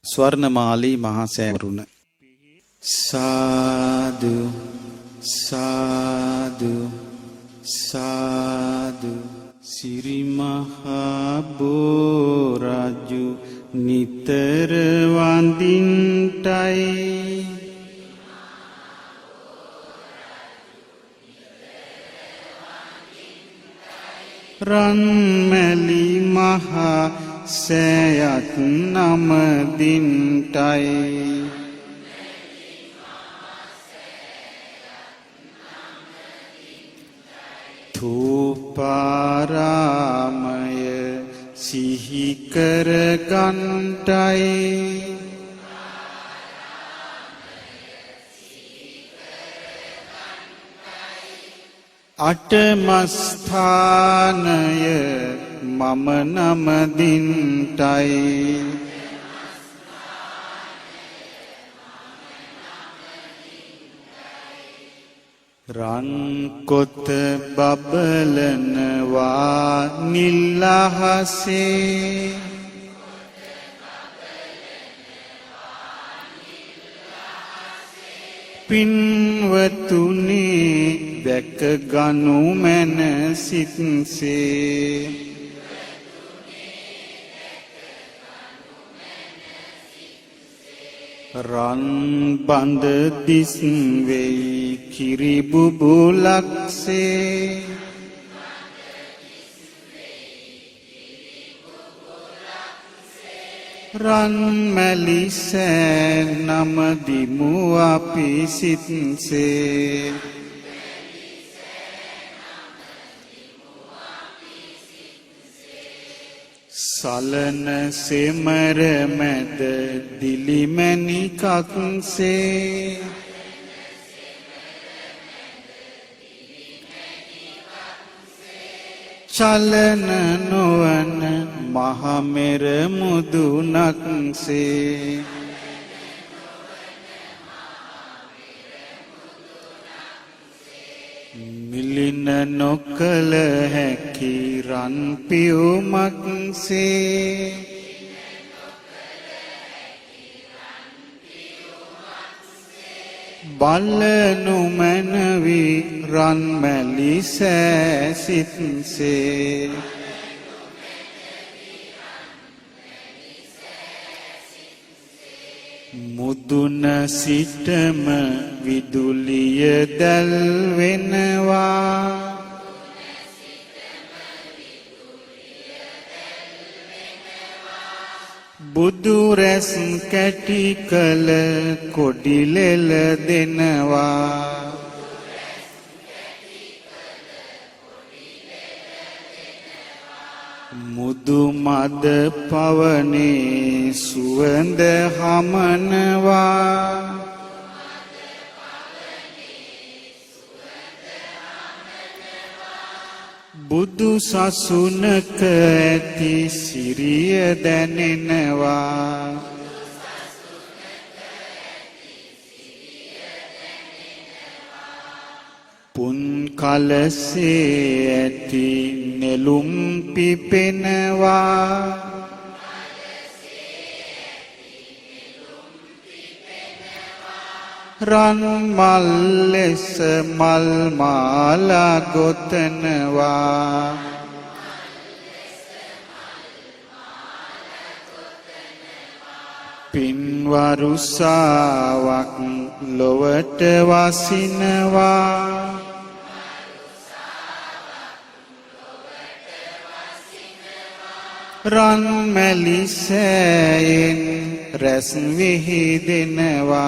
ස්වර්ණමාලී මහසෑවරුණ සාදු සාදු සාදු සිරිමහා බෝරජු නිතර වඳින්ටයි රන්මැලි මහා සෑයත් නමදින්ටයි ධූපාරාමය සිහිකර ගන්ටයි අටමස්ථානය මම නමදින්ටයි රන්කොත බබලනවා නිල්ලහසේ පින්වතුනි දැක ගනු මැන සිත්සේ රන් බඳ දිස් වෙයි කිරි බුබුලක්සේ රන් මැලි සෑ නමදිමු අපි සිත්සේ සලන සෙමර මැද දිලිමැණිකක්සේ චලන නොවන මහමෙර මුදුනක්සේ මිලින නොකල හැකි රන් පියුමක්සේ බලනු මැනවි රන් මැලි සෑ සිත්සේ මුදුන සිටම විදුලිය දැල් වෙනවා බුදු රැස් කැටි කළ කොඩිලෙල දෙනවා මුදු මද පවනේ සුවඳ හමනවා බුදු සසුනක ඇති සිරිය දැනෙනවා පුන් කලසේ ඇති නෙළුම් පිපෙනවා රන් මල් ලෙස මල් මාලා ගොතනවා පින්වරුසාවක් ලොවට වසිනවා රන් මැලි සෑයෙන් රැස් විහිදෙනවා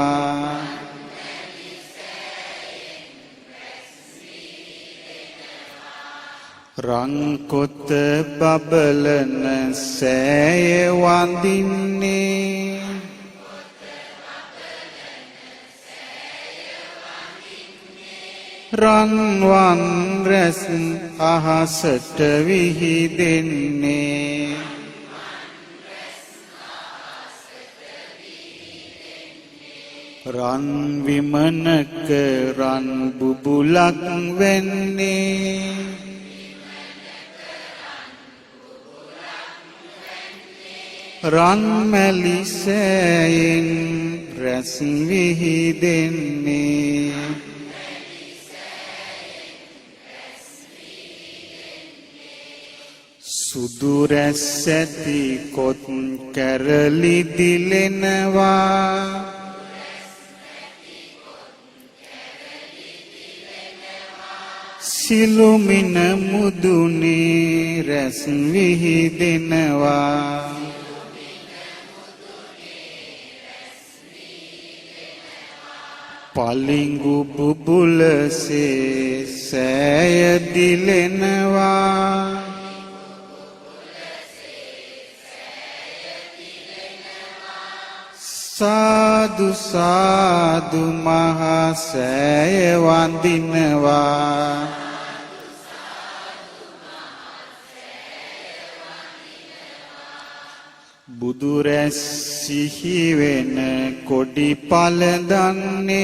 රන්කොත බබලන සෑය වඳින්නේ රන්වන් රැස් අහසට විහිදෙන්නේ රන් විමනක රන් බුබුලක් වෙන්නේ රන් මැලි සෑයෙන් රැස් විහිදෙන්නේ සුදු රැස් ඇති කොත් කැරලි දිලෙනවා සිළුමිණ මුදුනේ රැස් විහිදෙනවා පලිඟු බුබුලසේ සෑය දිලෙනවා සාදු සාදු මහා සෑය වඳිනවා බුදු රැස් සිහි වෙන කොඩි පළඳන්නේ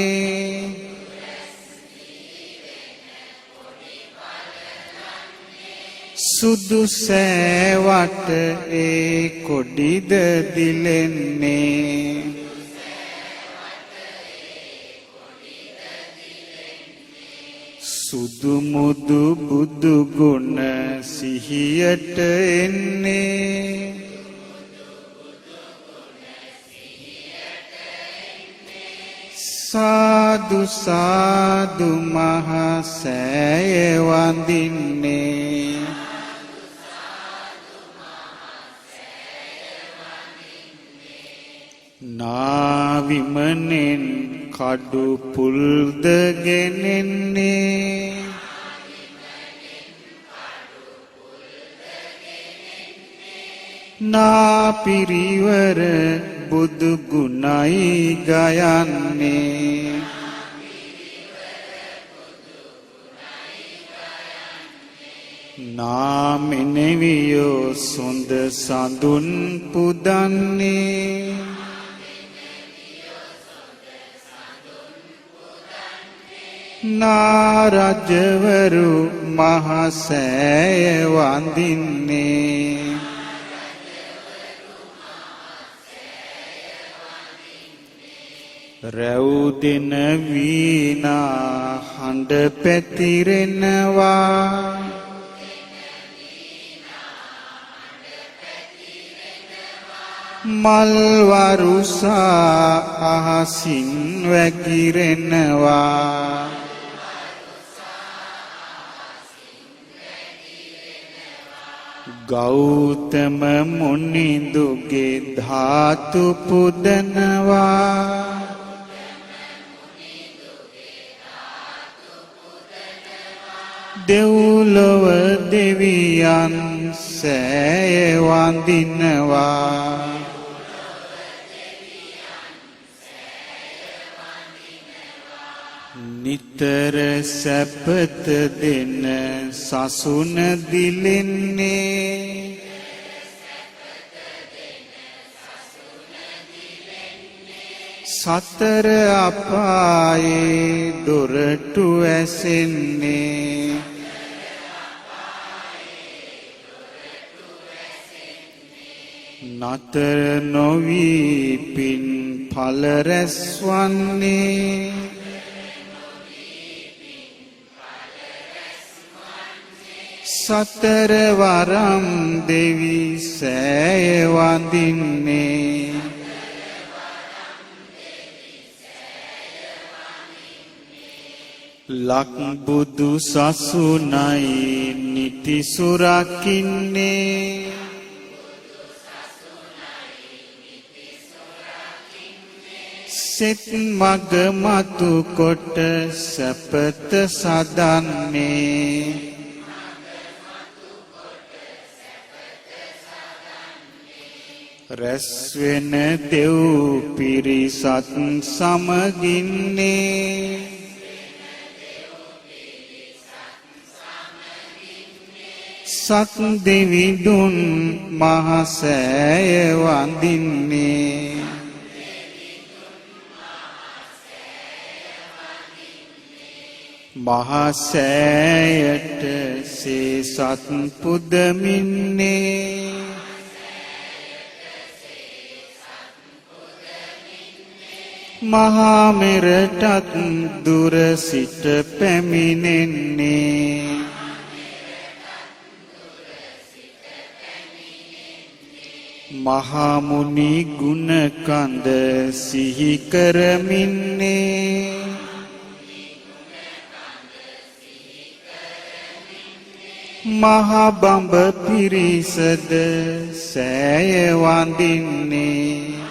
සුදු සෑවට ඒ කොඩිද දිලෙන්නේ සුදු මුදු බුදු ගුණ සිහියට එන්නේ සාදු සාදු මහා සෑය වඳින්නේ නාවිමනෙන් කඩු පුල්ද ගෙනෙන්නේ නාපිරිවර බුදු ගුණයි ගයන්නේ නාමෙනෙවියෝ සොඳ සඳුන් පුදන්නේ නාරජවරු මහා සෑය වඳින්නේ රැව් දෙන වීණා හඬ පැතිරෙනවා මල් වරුසා අහසින් වැగిරෙනවා ගෞතම මුනිඳුගේ ධාතු පුදනවා දෙව්ලොව දෙවියන් සෑය වඳිනවා නිතර සැපත දෙන සසුන දිලෙන්නේ සතර අපායේ දොරටු ඇසෙන්නේ නතර නොවී පින් ඵල රැස්වන්නේ සතර වරම් දෙවි සෑය වඳින්නේ ලක් බුදු සසුනයි නිති සුරකින්නේ සෙත් මග මතු කොට සැපත සදන්නේ රැස් වෙන දෙව් පිරිසත් සමගින්නේ සත් දෙවිඳුන් මහා සෑය වඳින්නේ මහා සෑයට සේසත් පුදමින්නේ මහා මෙරටත් දුර සිට පැමිණෙන්නේ මහා මුනි ගුණ කඳ සිහි කරමින්නේ මහා බඹ පිරිසද සෑය වඳින්නේ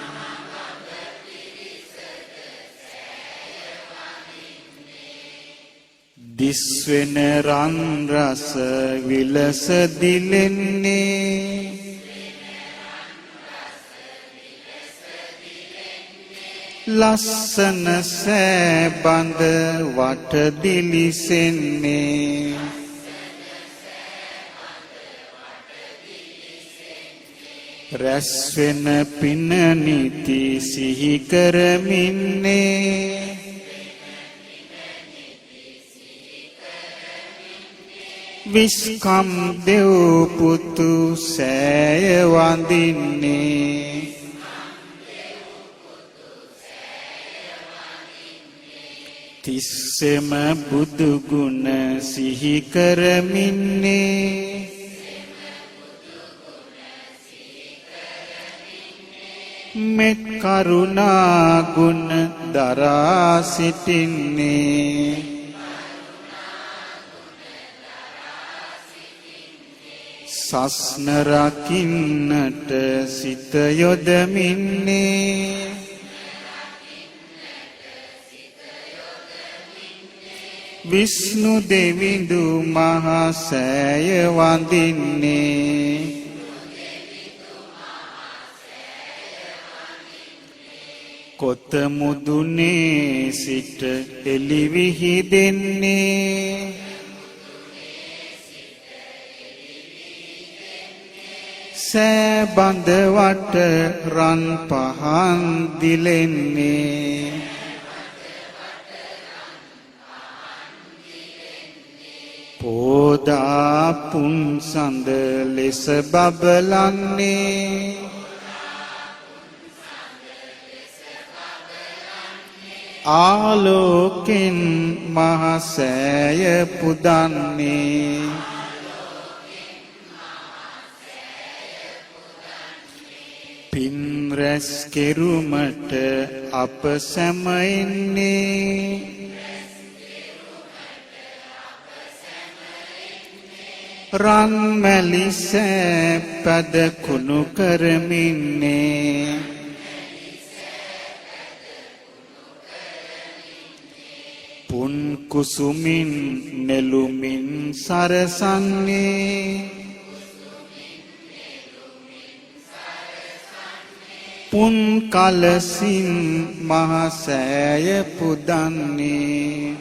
දිස්වෙන රන් රස විලස දිලෙන්නේ ලස්සන සෑබඳ වට දිලිසෙන්නේ රැස්වෙන පින නිති සිහි කරමින්නේ විස්කම් දෙව් පුතු සෑය වඳින්නේ තිස්සෙම බුදු ගුණ සිහි කරමින්නේ මෙත් කරුණා ගුණ දරා සිටින්නේ සස්න රකින්නට සිත යොදමින්නේ විෂ්ණු දෙවිඳු මහා සෑය වඳින්නේ කොත මුදුනේ සිට එළි විහිදෙන්නේ සෑබඳ වට රන් පහන් දිලෙන්නේ පෝදා පුන්සඳ ලෙස බබලන්නේ ආලෝකෙන් මහා සෑය පුදන්නේ පින් රැස් කෙරුමට අප සැම එන්නේ රන් මැලි සෑපද කුණු කරමින්නේ පුන් කුසුමින් නෙළුමින් සරසන්නේ පුන් කලසින් මහා සෑය පුදන්නේ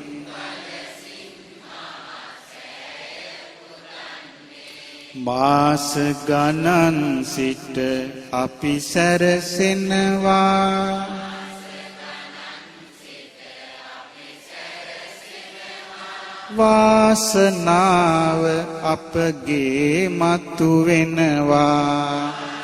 මාස ගණන් සිට අපි සැරසෙනවා වාසනාව අපගේ මතු වෙනවා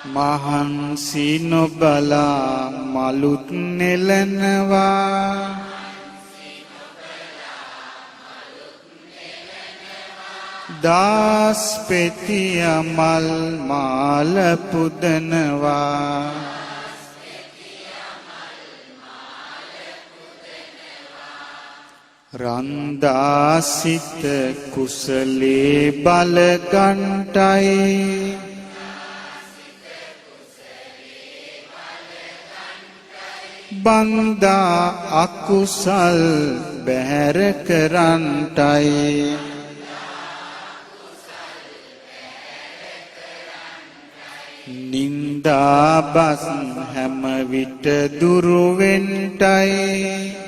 මහන්සි නොබලා මලුත් නෙලනවා දාස් පෙතිය මල් මාල පුදනවා රන්දාසිත කුසලේ බල ගන්ටයි බන්දා අකුසල් බැහැර කරන්ටයි නින්දා බස් හැම විට දුරු වෙන්ටයි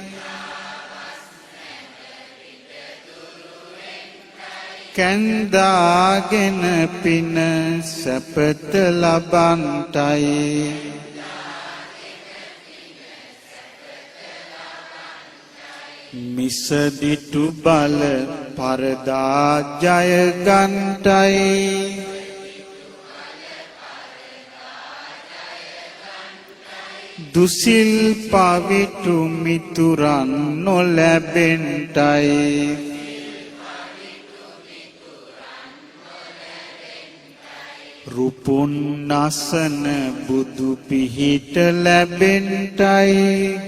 කැන්දාගෙන පින සැපත ලබන්ටයි මිසදිටු බල පරදා ජය ගන්ටයි දුසිල් පවිටු මිතුරන් නොලැබෙන්ටයි රුපුන් නසන බුදු පිහිට ලැබෙන්ටයි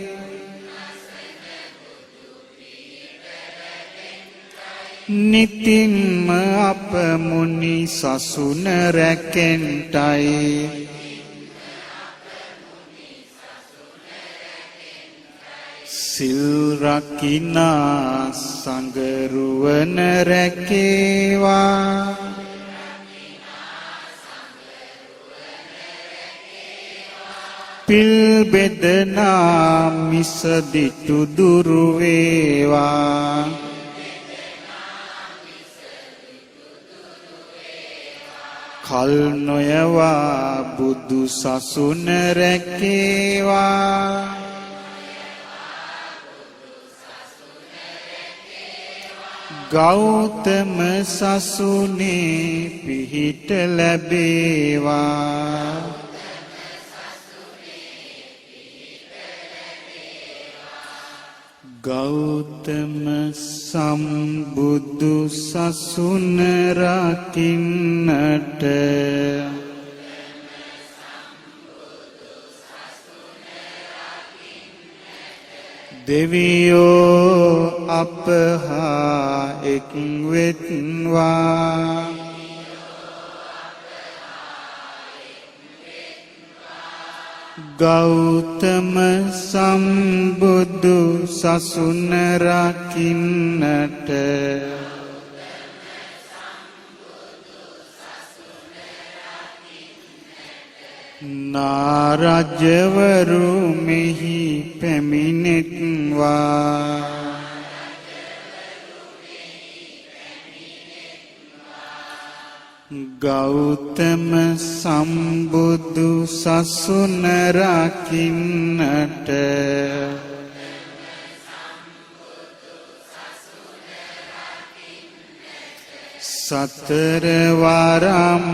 නිතින්ම අප මුනි සසුන රැකෙන්ටයි සිල් රකිනා සංගරුවන රැකේවා පිල් බෙදනා මිසදිටු දුරු වේවා කල් නොයවා බුදු සසුන රැකේවා ගෞතම සසුනේ පිහිට ලැබේවා ගෞතම සම්බුදු සසුන රකින්නට දෙවියෝ අප හා එක් වෙත්වා ගෞතම සම්බුදු සසුන රකින්නට නාරජවරු මෙහි පැමිණෙත්වා ගෞතම සම්බුදු සසුන රකින්නට සතර වරම්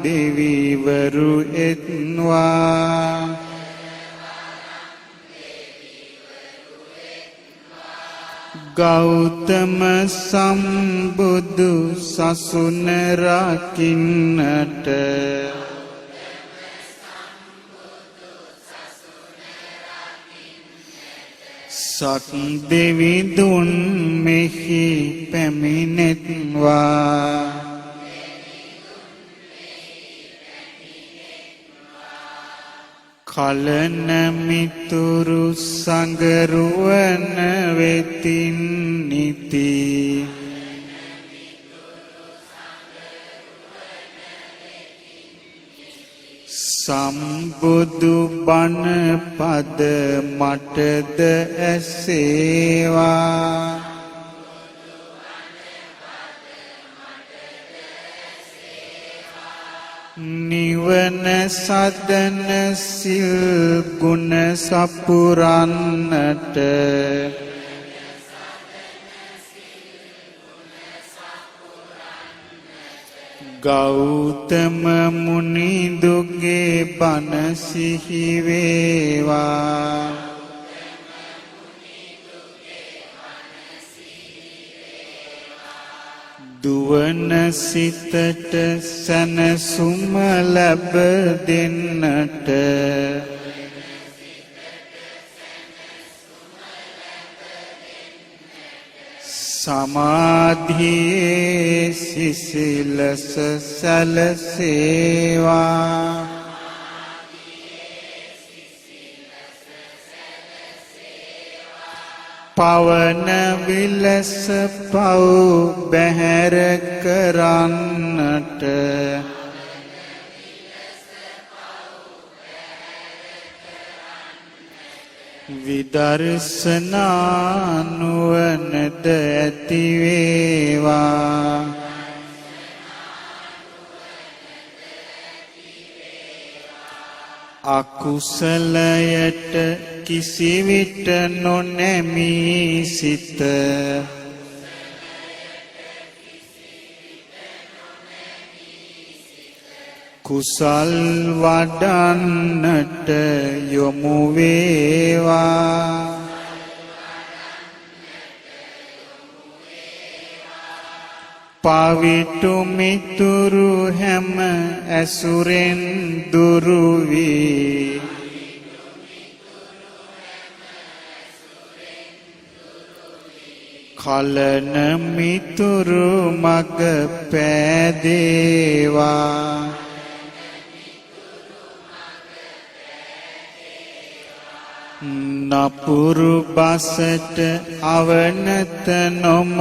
දෙවිවරු එත්වා ගෞතම සම්බුදු සසුන රකින්නට සත් දෙවිඳුන් මෙහි පැමිණෙත්වා කලන මිතුරු සංගරුවන වෙතින් නිති සම්බුදු බණ පද මටද ඇසේවා නිවන සදන සිල් ගුණ සපුරන්නට ගෞතම මුනිදුගේ බණ සිහි වේවා දුවන සිතට සැනසුම ලැබ දෙන්නට සමාධියේ සිසිලස සැලසේවා පවන විලස පව් බැහැර කරන්නට විදර්ශනා නුවණද ඇති වේවා අකුසලයට කිසිවිට නොනැමී සිත කුසල් වඩන්නට යොමු වේවා පවිතු මිතුරු හැම ඇසුරෙන් දුරු වී කලන මිතුරු මග පෑදේවා නපුරු බසට අවනත නොම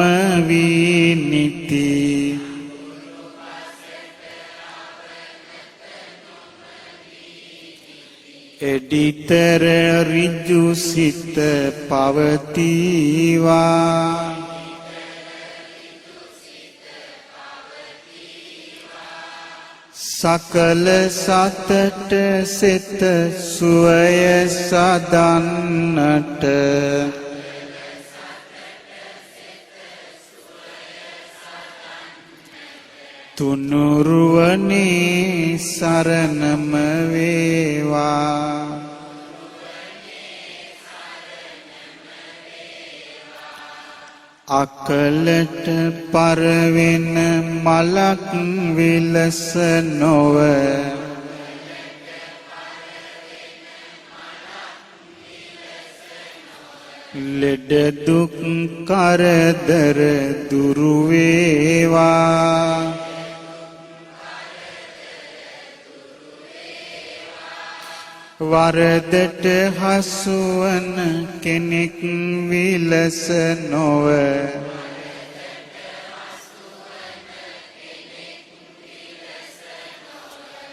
වී නිති එඩිතර ඍජු සිත පවතිවා සකල සතට සිත සුවය සදන්නට තුනුරුවනේ සරණම වේවා අකලට පරවෙන මලක් විලස නොව ලෙඩ දුක් කරදර දුරු වේවා වරදට හසුවන කෙනෙක් විලස නොව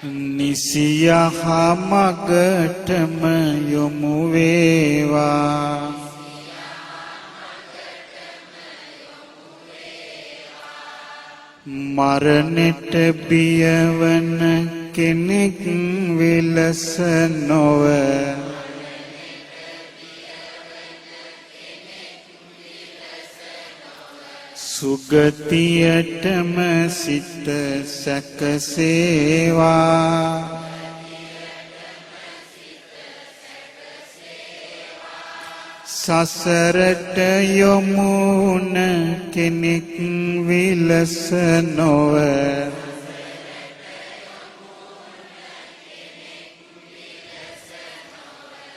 නිසියහ මගටම යොමු වේවා මරණට බියවන කෙනෙක් විලස නොව සුගතියටම සිත සැකසේවා සසරට යොමුන කෙනෙක් විලස නොව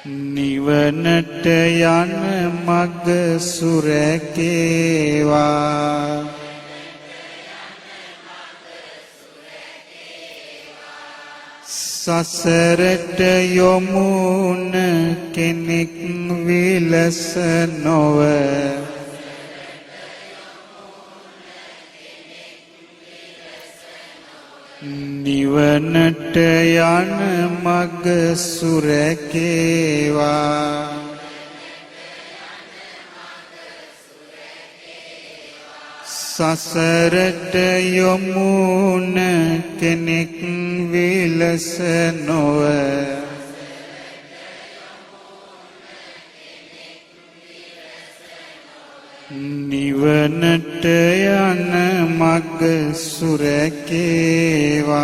නිවනට යන මග සුරැකේවා සසරට යොමුන කෙනෙක් විලස නොව නිවනට යන මග සුරැකේවා සසරට යොමුන කෙනෙක් විලස නොව නිවනට යන මග සුරැකේවා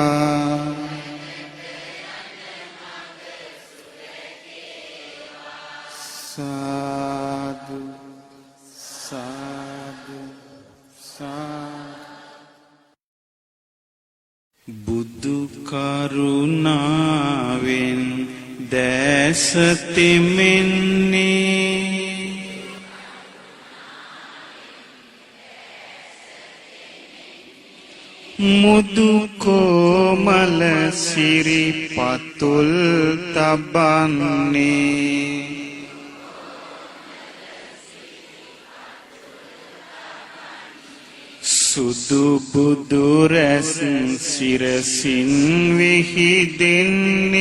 සාදු සාදු සාදු බුදු කරුණාවෙන් දැස තෙමෙන්නේ මුදු කොමල සිරිපතුල් තබන්නේ සුදු බුදු රැස් සිරසින් විහිදෙන්නේ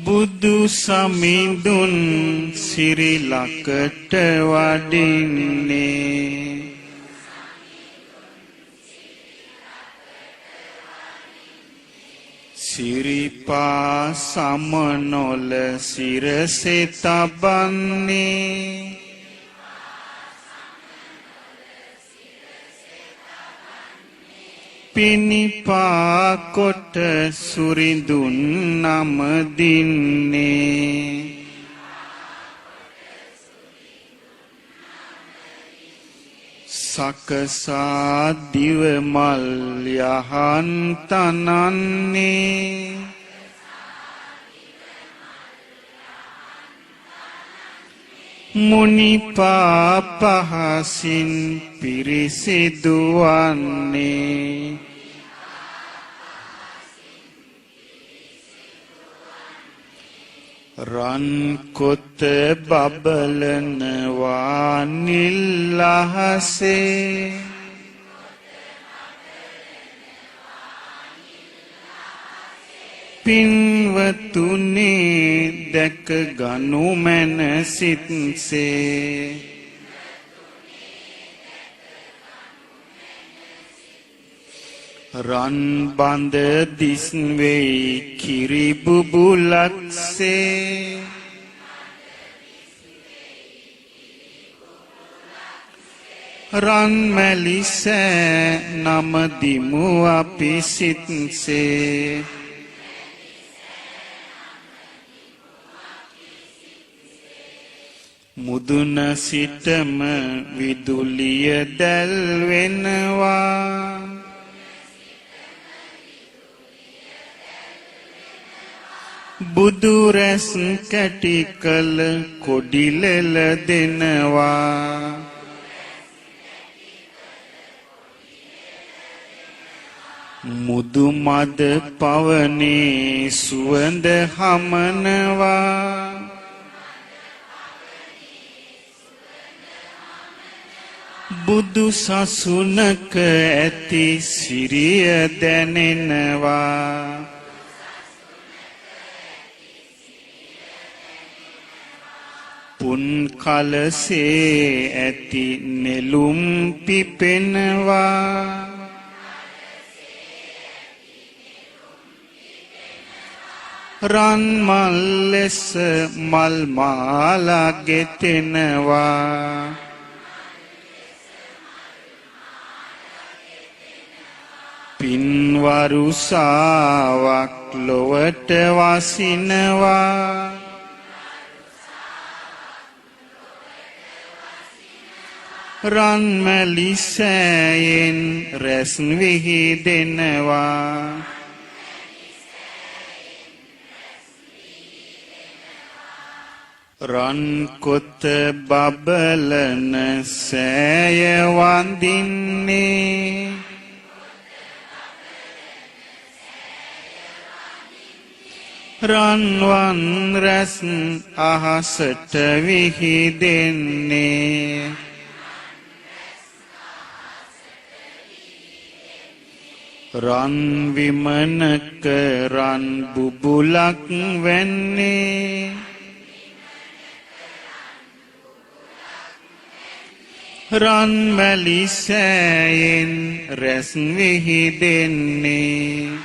බුදු සමිඳුන් සිරිලකට වඩින්නේ සිරිපා සමනොල සිරසේ තබන්නේ පිනිපා කොට සුරිඳුන් නම දින්නේ සකසා දිව මල් යහන් තනන්නේ මුනිපා පහසින් පිරිසිදු වන්නේ රන් කොත බබලනවා නිල් අහසේ පින්වතුනි දැක ගනු මැන සිත්සේ රන් බඳ දිස් වෙයි කිරි බුබුලක්සේ රන් මැලිසෑ නම දිමු අපි සිත්සේ මුදුන සිටම විදුලිය දැල් වෙනවා බුදු රැස් කැටි කළ කොඩිලෙල දෙනවා මුදු මද පවනේ සුවඳ හමනවා බුදු සසුනක ඇති සිරිය දැනෙනවා පුන් කලසේ ඇති නෙළුම් පිපෙනවා රන් මල් ලෙස මල් මාලා ගෙතෙනවා පින්වරුසාවක් ලොවට වසිනවා රන් මැලි සෑයෙන් රැස් විහිදෙනවා රන් කොත බබලන සෑය වඳින්නේ රන්වන් රැස් අහසට විහිදෙන්නේ රන් විමනක රන් බුබුලක් වැන්නේ රන් මැලි සෑයෙන් රැස් විහිදෙන්නේ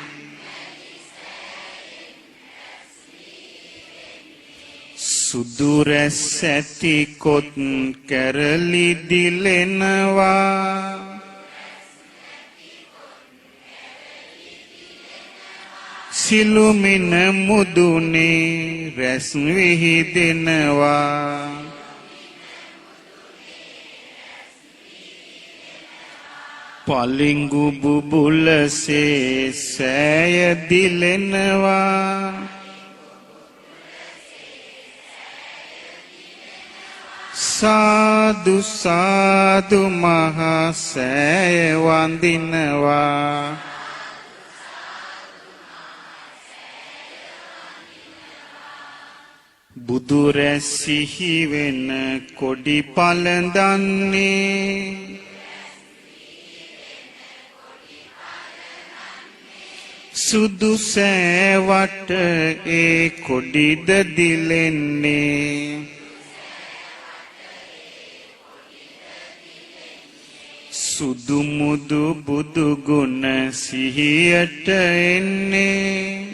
සුදු රැස් ඇති කොත් කැරලි දිලෙනවා සිළුමින මුදුනේ රැස් විහිදෙනවා පලිංගු බුබුලසේ සෑය දිලෙනවා සාදු සාදු මහා සෑය වඳිනවා බුදු රැස් සිහි වෙන කොඩි පළඳන්නේ සුදු සෑවට ඒ කොඩිද දිලෙන්නේ සුදු මුදු බුදු ගුණ සිහියට එන්නේ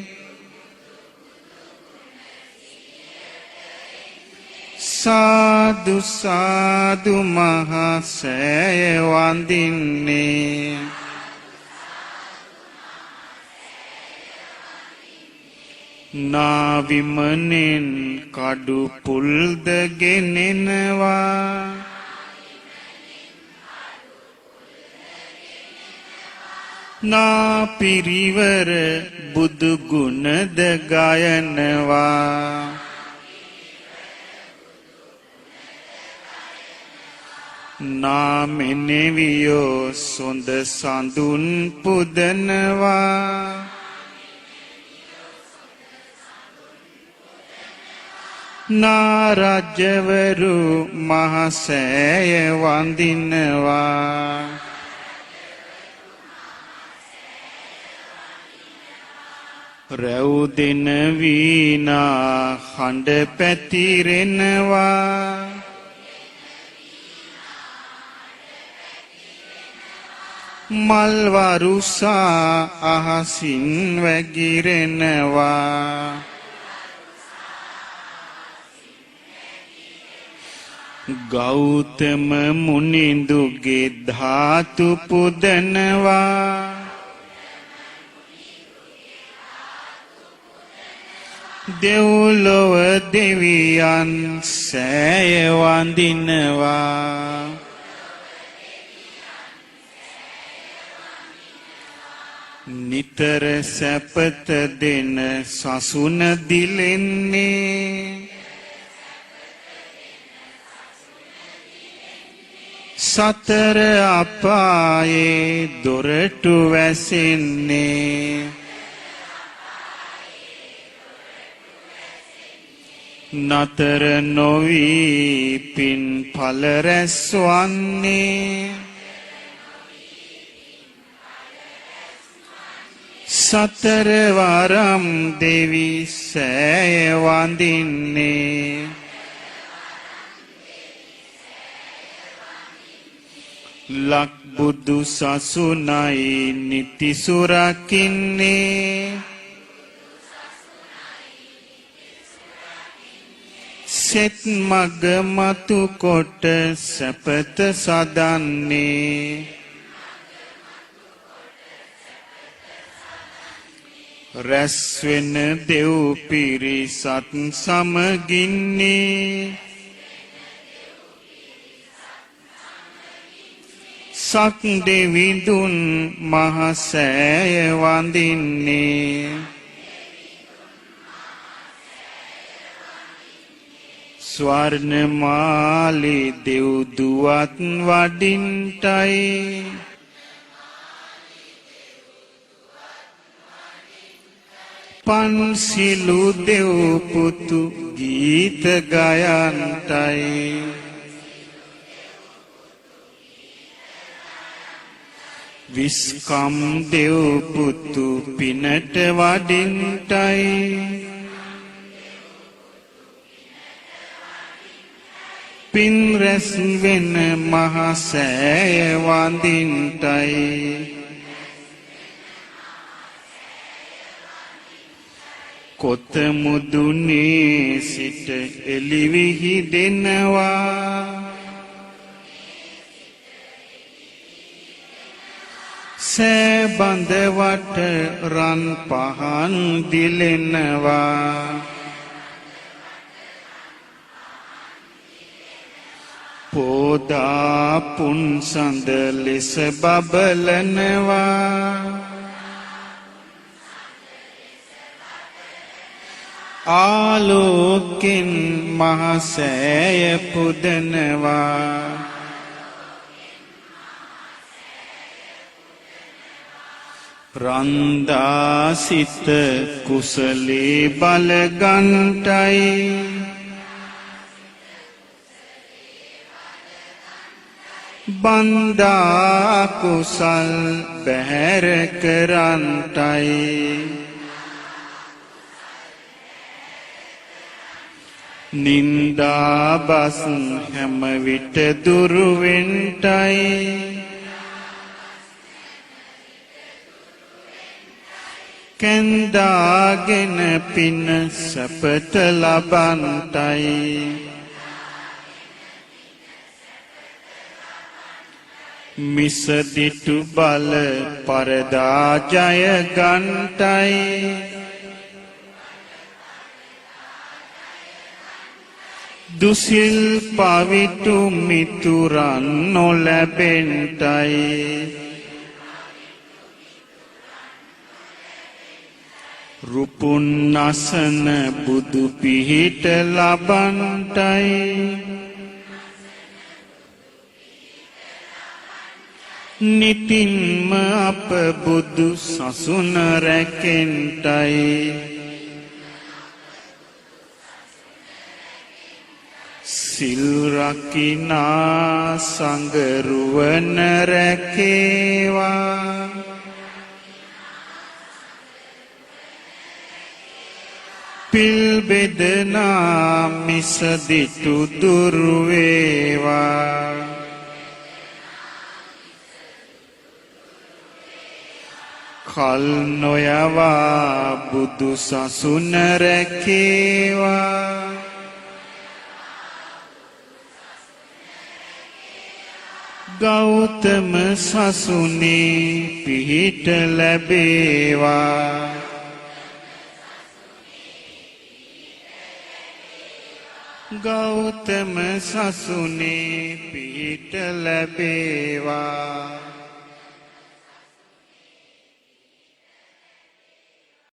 සාදු සාදු මහා සෑය වඳින්නේ නාවිමනෙන් කඩු පුල්ද ගෙනෙනවා නා පිරිවර බුදු ගුණද ගයනවා නාමෙනෙවියෝ සොඳ සඳුන් පුදනවා නාරජවරු මහසෑය වඳිනවා රැවුදෙන වීණා හඬ පැතිරෙනවා මල්වරුසා අහසින් වැගිරෙනවා ගෞතම මුනිඳුගේ ධාතු පුදනවා දෙව්ලොව දෙවියන් සෑය වඳිනවා නිතර සැපත දෙන සසුන දිලෙන්නේ සතර අපායේ දොරටු වැසෙන්නේ නතර නොවී පින් ඵල රැස්වන්නේ සතර වරම් දෙවි සෑය වඳින්නේ ලක් බුදු සසුනයි නිති සුරකින්නේ සෙත් මග මතු කොට සැපත සදන්නේ රැස් වෙන දෙව් පිරිසත් සමගින්නේ සක් දෙවිඳුන් මහසෑය වඳින්නේ ස්වර්ණමාලි දෙව් දුවත් වඩින්ටයි පන්සිලු දෙව් පුතු ගීත ගයන්ටයි විස්කම් දෙව් පුතු පිනට වඩින්ටයි පින් රැස් වෙන මහසෑය වඳින්ටයි කොත මුදුනේ සිට එළිවිහි දෙනවා සෑබඳ වට රන් පහන් දිලෙනවා පෝදා පුන්සඳ ලෙස බබලනවා ආලෝකෙන් මහසෑය පුදනවා රන්දා සිත කුසලේ බලගන්ටයි බන්දා කුසල් බැහැර කරන්ටයි නින්දා බස් හැම විට දුරුවෙන්ටයි කැන්දාගෙන පින සැපත ලබන්ටයි මිසදිටු බල පරදා ජය ගන්ටයි දුසිල් පවිතු මිතුරන් නොලැබෙන්ටයි රුපුන් අසන බුදු පිහිට ලබන්ටයි නිතින්ම අප බුදු සසුන රැකෙන්ටයි සිල් රකිනා සංගරුවන රැකේවා පිල් බෙදනා මිසදිටු දුර්වේවා කල් නොයවා බුදු සසුන රැකේවා ගෞතම සසුනේ පිහිට ලැබේවා ගෞතම සසුනේ පිහිට ලැබේවා